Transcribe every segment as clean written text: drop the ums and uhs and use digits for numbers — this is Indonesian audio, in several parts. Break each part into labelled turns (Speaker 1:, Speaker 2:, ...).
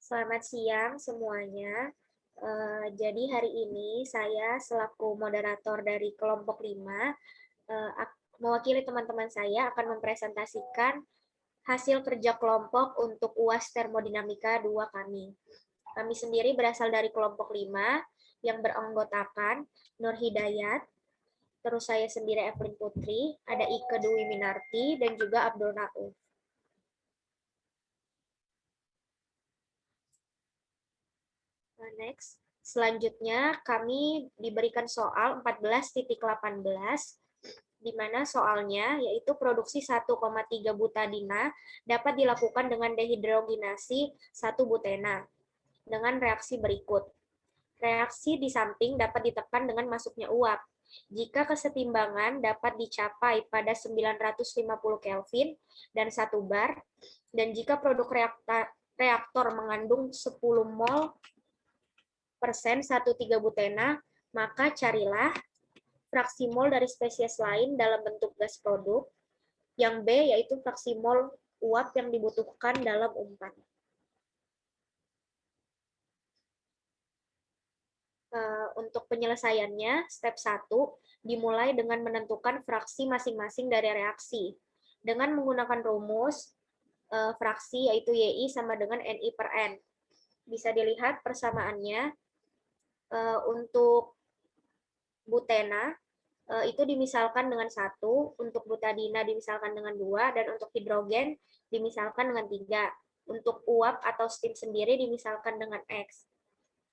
Speaker 1: Selamat siang semuanya. Jadi hari ini saya selaku moderator dari kelompok 5, mewakili teman-teman saya akan mempresentasikan hasil kerja kelompok untuk UAS Termodinamika 2 kami. Kami sendiri berasal dari kelompok 5 yang beranggotakan Nur Hidayat, terus saya sendiri Evelyn Putri, ada Ike Dwi Minarti, dan juga Abdul Rauf. Next. Selanjutnya, kami diberikan soal 14.18, di mana soalnya yaitu produksi 1,3 butadina dapat dilakukan dengan dehidrogenasi 1 butena dengan reaksi berikut. Reaksi di samping dapat ditekan dengan masuknya uap. Jika kesetimbangan dapat dicapai pada 950 Kelvin dan 1 bar, dan jika produk reaktor mengandung 10 mol persen 1,3 butena, maka carilah fraksi mol dari spesies lain dalam bentuk gas produk. Yang B yaitu fraksi mol uap yang dibutuhkan dalam umpan. Untuk penyelesaiannya, step 1 dimulai dengan menentukan fraksi masing-masing dari reaksi. Dengan menggunakan rumus fraksi yaitu YI sama dengan NI per N. Bisa dilihat persamaannya. Untuk butena itu dimisalkan dengan 1, untuk butadina dimisalkan dengan 2, dan untuk hidrogen dimisalkan dengan 3. Untuk uap atau steam sendiri dimisalkan dengan X.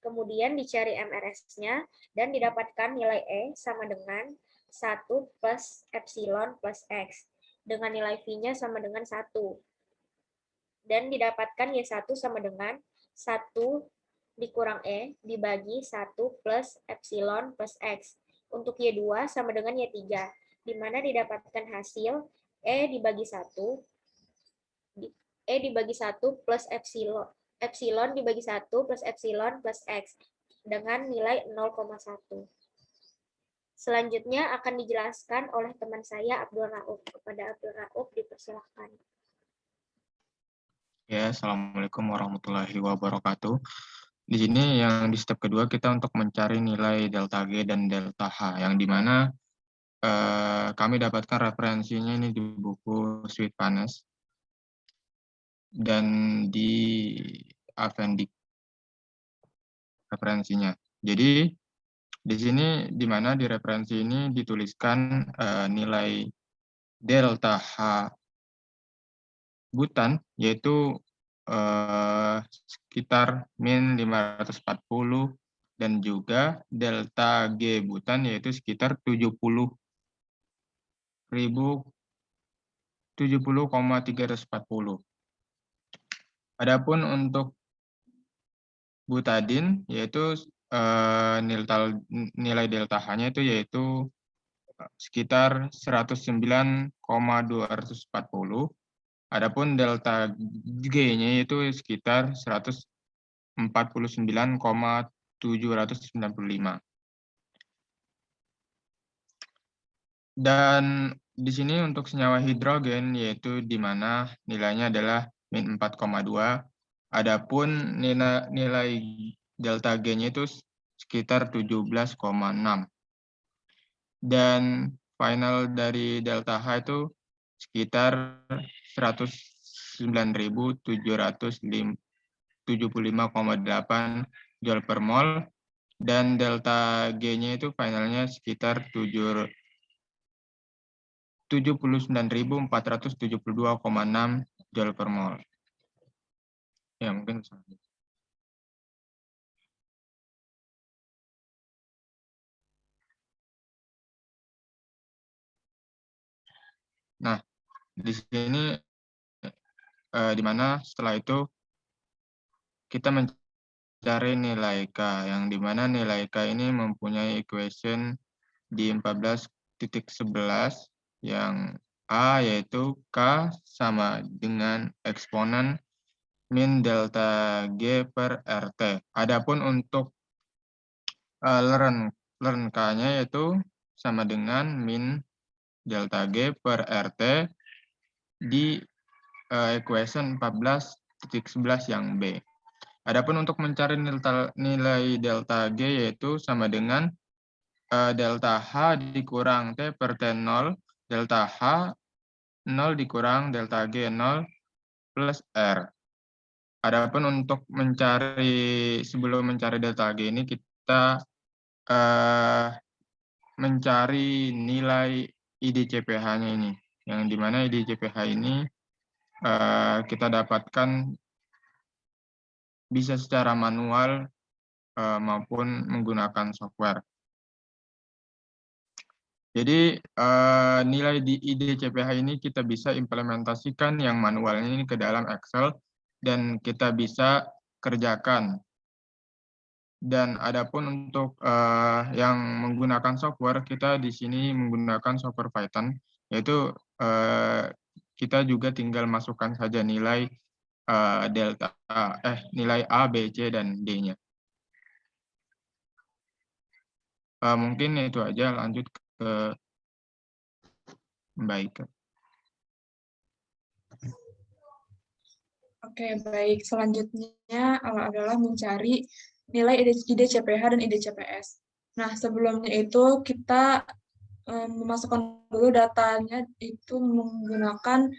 Speaker 1: Kemudian dicari MRS-nya dan didapatkan nilai E sama dengan 1 plus epsilon plus X. Dengan nilai V-nya sama dengan 1. Dan didapatkan Y1 sama dengan 1 dikurang E dibagi 1 plus epsilon plus X. Untuk Y2 sama dengan Y3, di mana didapatkan hasil E dibagi 1 plus epsilon dibagi 1 plus epsilon plus X dengan nilai 0,1. Selanjutnya akan dijelaskan oleh teman saya Abdul Rauf. Kepada Abdul Rauf dipersilahkan.
Speaker 2: Ya, Assalamualaikum warahmatullahi wabarakatuh. Di sini yang di step kedua kita untuk mencari nilai delta G dan delta H, yang dimana kami dapatkan referensinya ini di buku Sweet Panes dan di Avendik referensinya. Jadi di sini dimana di referensi ini dituliskan nilai delta H butan yaitu sekitar min 540 dan juga delta G butan yaitu sekitar 70.340. Adapun untuk butadin yaitu nilai delta H-nya itu yaitu sekitar 109,240. Adapun delta G-nya itu sekitar 149,795. Dan di sini untuk senyawa hidrogen yaitu di mana nilainya adalah min 4,2. Adapun nilai delta G-nya itu sekitar 17,6. Dan final dari delta H itu sekitar 109.775,8 Joule per mol, dan delta G-nya itu finalnya sekitar 79.472,6 Joule per mol. Ya, mungkin selanjutnya. Nah, di sini di mana setelah itu kita mencari nilai K, yang di mana nilai K ini mempunyai equation di 14.11 yang A yaitu K sama dengan eksponen min delta G per RT. Adapun untuk leren K-nya yaitu sama dengan min delta G per RT di equation 14.11 yang B. Adapun untuk mencari nilai delta G yaitu sama dengan delta H dikurang T per T0, delta H 0 dikurang delta G 0 plus R. Adapun untuk sebelum mencari delta G ini kita mencari nilai IDCPH-nya ini. Yang dimana IDCPH ini kita dapatkan bisa secara manual maupun menggunakan software. Jadi nilai di IDCPH ini kita bisa implementasikan yang manualnya ini ke dalam Excel dan kita bisa kerjakan. Dan adapun untuk yang menggunakan software, kita di sini menggunakan software Python, yaitu kita juga tinggal masukkan saja nilai nilai A, B, C, dan D-nya. Mungkin itu aja, lanjut ke Mbak Ika.
Speaker 3: Oke, baik. Selanjutnya adalah mencari nilai IDCPH dan IDCPS. Nah, sebelumnya itu kita memasukkan dulu datanya itu menggunakan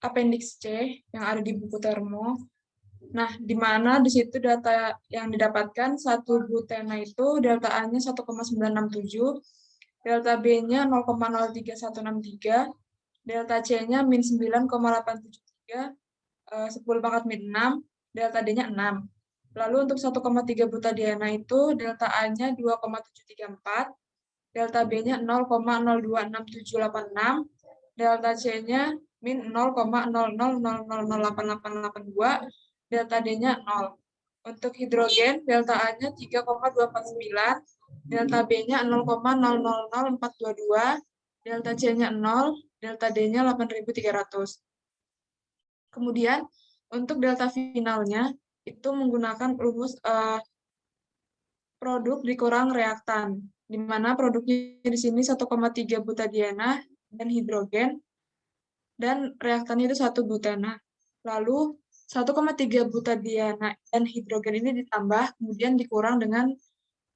Speaker 3: appendix C yang ada di buku Termo. Nah, di mana di situ data yang didapatkan satu butena itu delta A-nya 1,967, delta B-nya 0,03163, delta C-nya min 9,873, 10 pangkat min 6, delta D-nya 6. Lalu untuk 1,3 butadiena itu delta A-nya 2,734, delta B-nya 0,026786, delta C-nya min 0,00008882, delta D-nya 0. Untuk hidrogen, delta A-nya 3,249, delta B-nya 0,000422, delta C-nya 0, delta D-nya 8.300. Kemudian, untuk delta finalnya, itu menggunakan rumus produk dikurang reaktan, di mana produknya di sini 1,3 butadiena dan hidrogen, dan reaktannya itu 1 butena. Lalu, 1,3 butadiena dan hidrogen ini ditambah, kemudian dikurang dengan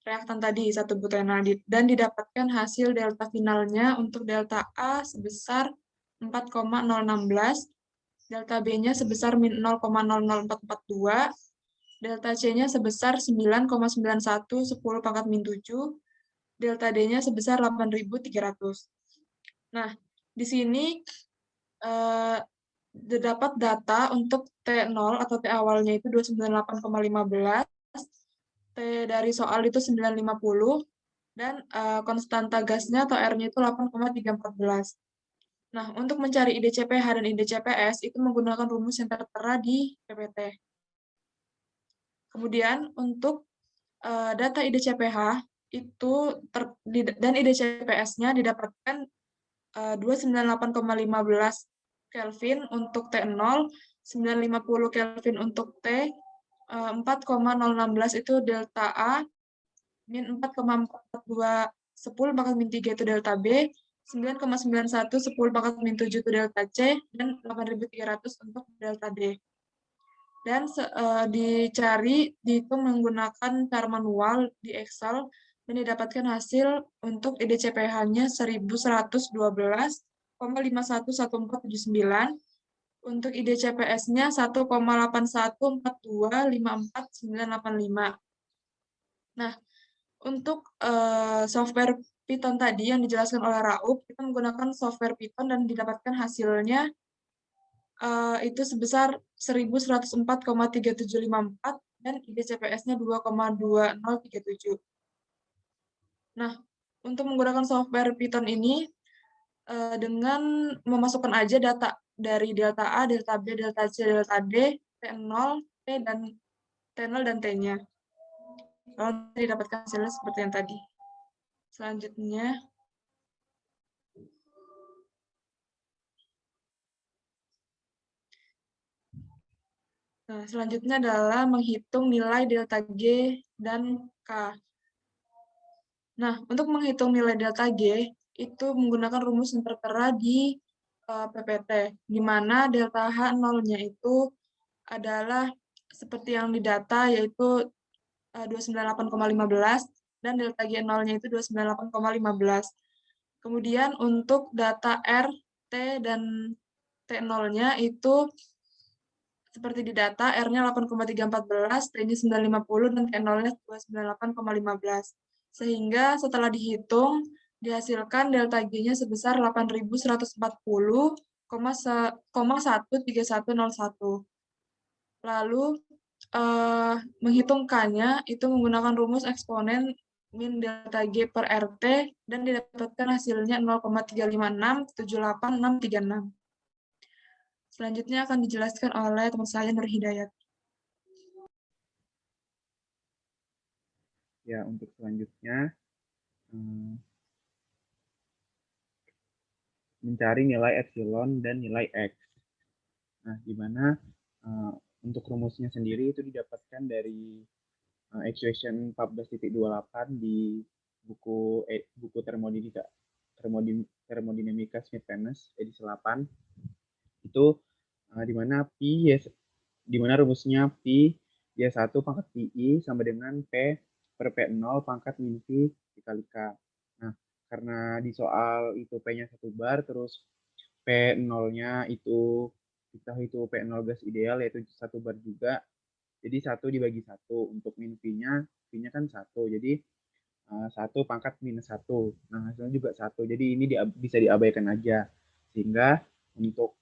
Speaker 3: reaktan tadi, 1 butena, dan didapatkan hasil delta finalnya untuk delta A sebesar 4,016, delta B-nya sebesar min 0,00442, delta C-nya sebesar 9,91, 10 pangkat min 7, delta D-nya sebesar 8.300. Nah, di sini terdapat data untuk T0 atau T awalnya itu 298,15, T dari soal itu 950, dan konstanta gasnya atau R-nya itu 8,314. Nah, untuk mencari IDCPH dan IDCPS itu menggunakan rumus yang tertera di PPT. Kemudian untuk data IDCPH itu dan IDCPS-nya didapatkan 298,15 Kelvin untuk T0, 950 Kelvin untuk T, 4,016 itu delta A, min 4,442, 10 pangkat min 3 itu delta B, 9,91, 10 pangkat min 7 itu delta C, dan 8.300 untuk delta D. Dan dicari, dihitung menggunakan cara manual di Excel, dan didapatkan hasil untuk IDCPH-nya 1112,511479, untuk IDCPS-nya 1,814254,985. Nah, untuk software Python tadi yang dijelaskan oleh Raup, kita menggunakan software Python dan didapatkan hasilnya itu sebesar 1104,3754 dan IDCPS-nya 2,2037. Nah, untuk menggunakan software Python ini, dengan memasukkan aja data dari delta A, delta B, delta C, delta D, T0, T, dan T0 dan T-nya. Lalu didapatkan hasilnya seperti yang tadi. Selanjutnya, adalah menghitung nilai delta G dan K. Nah, untuk menghitung nilai delta G, itu menggunakan rumus yang tertera di PPT, di mana delta H0-nya itu adalah seperti yang di data, yaitu 298,15 dan delta G0-nya itu 298,15. Kemudian untuk data R, T, dan T0-nya itu seperti di data, R-nya 8,314, T-nya 950, dan T0-nya 298,15. Sehingga setelah dihitung, dihasilkan delta G-nya sebesar 8.140,13101. Lalu, menghitung K-nya itu menggunakan rumus eksponen min delta G per RT, dan didapatkan hasilnya 0,3567836. Selanjutnya akan dijelaskan oleh teman saya Nur Hidayat.
Speaker 4: Ya, untuk selanjutnya mencari nilai epsilon dan nilai X. Nah, di mana untuk rumusnya sendiri itu didapatkan dari equation 14.28 di buku Thermodinamika Smith-Pennes edisi 8. Itu di mana di mana rumusnya Pi Y1 pangkat Pi sama dengan P per P0 pangkat min V dikali K. Nah, karena di soal itu P-nya 1 bar, terus P0-nya itu kita itu P0 gas ideal, yaitu 1 bar juga. Jadi 1 dibagi 1. Untuk min V-nya kan 1. Jadi 1 pangkat minus 1. Nah, hasilnya juga 1. Jadi ini bisa diabaikan aja. Sehingga untuk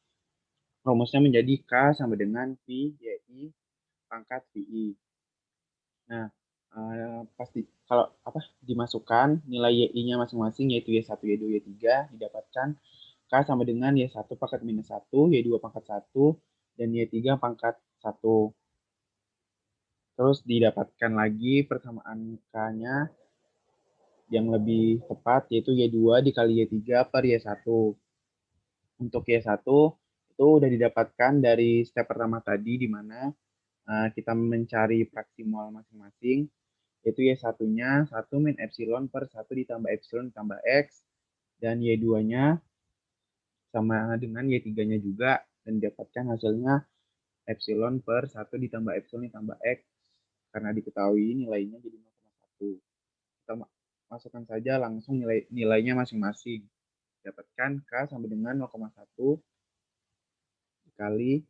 Speaker 4: rumusnya menjadi K sama dengan V YI pangkat VI. Nah, pasti kalau dimasukkan nilai YI-nya masing-masing, yaitu Y1, Y2, Y3, didapatkan K sama dengan Y1 pangkat minus 1, Y2 pangkat 1, dan Y3 pangkat 1. Terus didapatkan lagi persamaan K-nya yang lebih tepat, yaitu Y2 dikali Y3 per Y1. Untuk Y1 itu udah didapatkan dari step pertama tadi, di mana kita mencari fraksi mol masing-masing, yaitu Y1-nya 1 min epsilon per 1 ditambah epsilon ditambah X, dan Y2-nya sama dengan Y3-nya juga, dan didapatkan hasilnya epsilon per 1 ditambah epsilon ditambah X, karena diketahui nilainya jadi 0,1. Kita masukkan saja langsung nilainya masing-masing. Dapatkan K sama dengan 0,1 dikali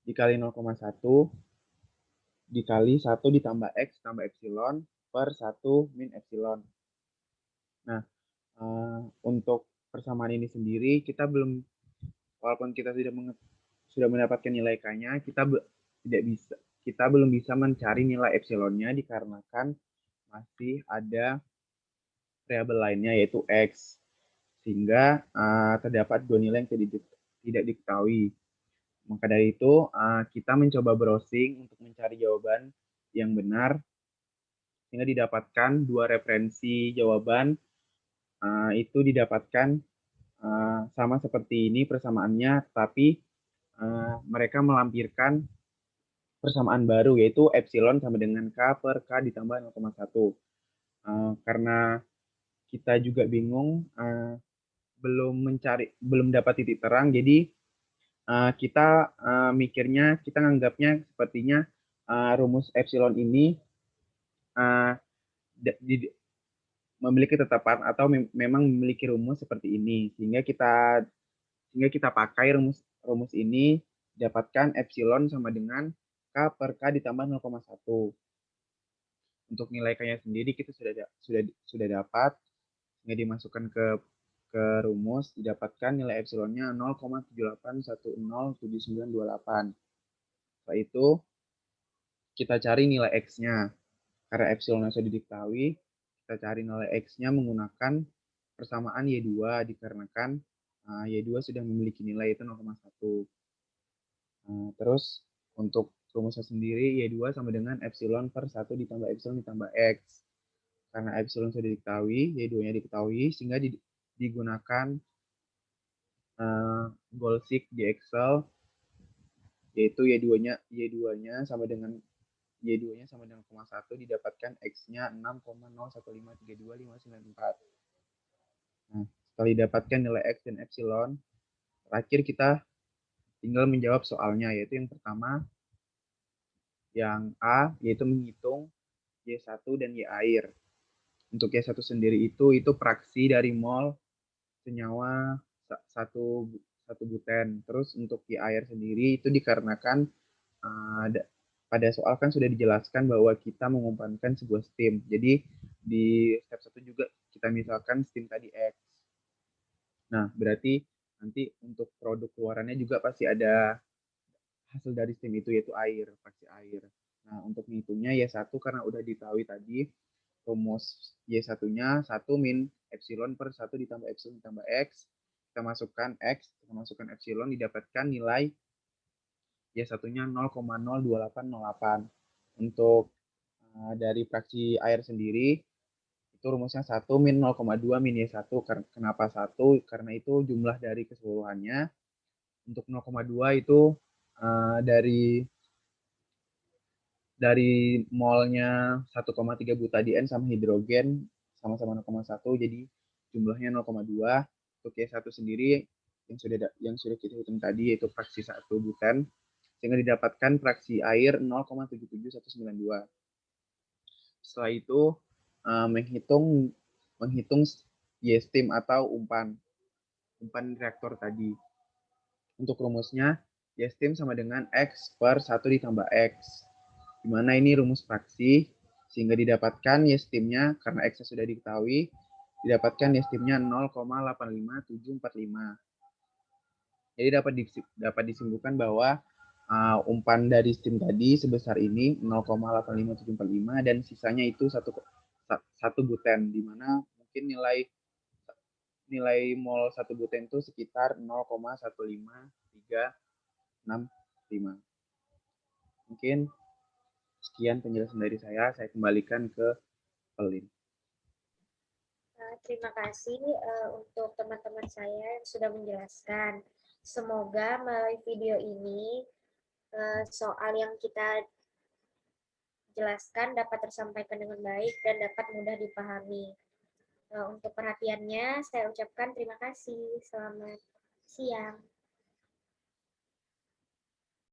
Speaker 4: 0,1 dikali 1 ditambah X tambah epsilon per 1 min epsilon. Nah, untuk persamaan ini sendiri, kita belum, walaupun kita sudah mendapatkan nilai K-nya, kita belum bisa mencari nilai epsilonnya dikarenakan masih ada variabel lainnya, yaitu X. Sehingga terdapat dua nilai yang tidak diketahui. Maka dari itu, kita mencoba browsing untuk mencari jawaban yang benar, sehingga didapatkan dua referensi jawaban. Itu didapatkan sama seperti ini persamaannya, tapi mereka melampirkan persamaan baru, yaitu epsilon sama dengan K per K ditambah 0,1. Karena kita juga bingung, belum dapat titik terang, jadi kita nganggapnya sepertinya rumus epsilon ini memiliki ketetapan atau memang memiliki rumus seperti ini, sehingga kita pakai rumus ini, dapatkan epsilon sama dengan K per K ditambah 0,1. Untuk nilai K-nya sendiri kita sudah dapat, sehingga dimasukkan ke rumus, didapatkan nilai epsilonnya 0,78107928. Setelah itu kita cari nilai X-nya. Karena epsilonnya sudah diketahui, kita cari nilai X-nya menggunakan persamaan Y2, dikarenakan Y2 sudah memiliki nilai itu 0,1. Terus untuk rumusnya sendiri, Y2 sama dengan epsilon per 1 ditambah epsilon ditambah X. Karena epsilon sudah diketahui, Y2-nya diketahui, sehingga digunakan goalseek di Excel, yaitu Y2-nya sama dengan Y2-nya sama dengan 0,1, didapatkan X-nya 6,01532594. Nah, setelah didapatkan nilai X dan epsilon, terakhir kita tinggal menjawab soalnya, yaitu yang pertama, yang A, yaitu menghitung Y1 dan Y air. Untuk Y1 sendiri itu fraksi dari mol senyawa satu buten. Terus untuk Y air sendiri itu dikarenakan pada soal kan sudah dijelaskan bahwa kita mengumpankan sebuah steam. Jadi di step 1 juga kita misalkan steam tadi X. Nah, berarti nanti untuk produk keluarannya juga pasti ada hasil dari steam itu, yaitu air, fraksi air. Nah, untuk menghitungnya Y1 karena udah diketahui tadi, rumus Y1-nya 1 min epsilon per 1 ditambah epsilon ditambah X. Kita masukkan X, kita masukkan epsilon, didapatkan nilai Y1-nya 0,02808. Untuk dari fraksi air sendiri, itu rumusnya 1 min 0,2 min Y1. Kenapa 1? Karena itu jumlah dari keseluruhannya. Untuk 0,2 itu dari molnya 1,3 butadien sama hidrogen sama-sama 0,1, jadi jumlahnya 0,2. Untuk Y1 sendiri yang sudah kita hitung tadi yaitu fraksi 1 buten, sehingga didapatkan fraksi air 0,77192. Setelah itu menghitung Y-steam atau umpan reaktor tadi. Untuk rumusnya Y-steam sama dengan X per 1 ditambah X. Di mana ini rumus fraksi, sehingga didapatkan Y-steam-nya, karena X sudah diketahui, didapatkan Y-steam-nya 0,855745. Jadi dapat disimpulkan bahwa umpan dari steam tadi sebesar ini 0,85745 dan sisanya itu satu buten, di mana mungkin nilai mol 1 buten itu sekitar 0,15365. Mungkin sekian penjelasan dari saya kembalikan ke Pelin.
Speaker 1: Terima kasih untuk teman-teman saya yang sudah menjelaskan. Semoga melalui video ini soal yang kita jelaskan dapat tersampaikan dengan baik dan dapat mudah dipahami. Untuk perhatiannya, saya ucapkan terima kasih. Selamat siang.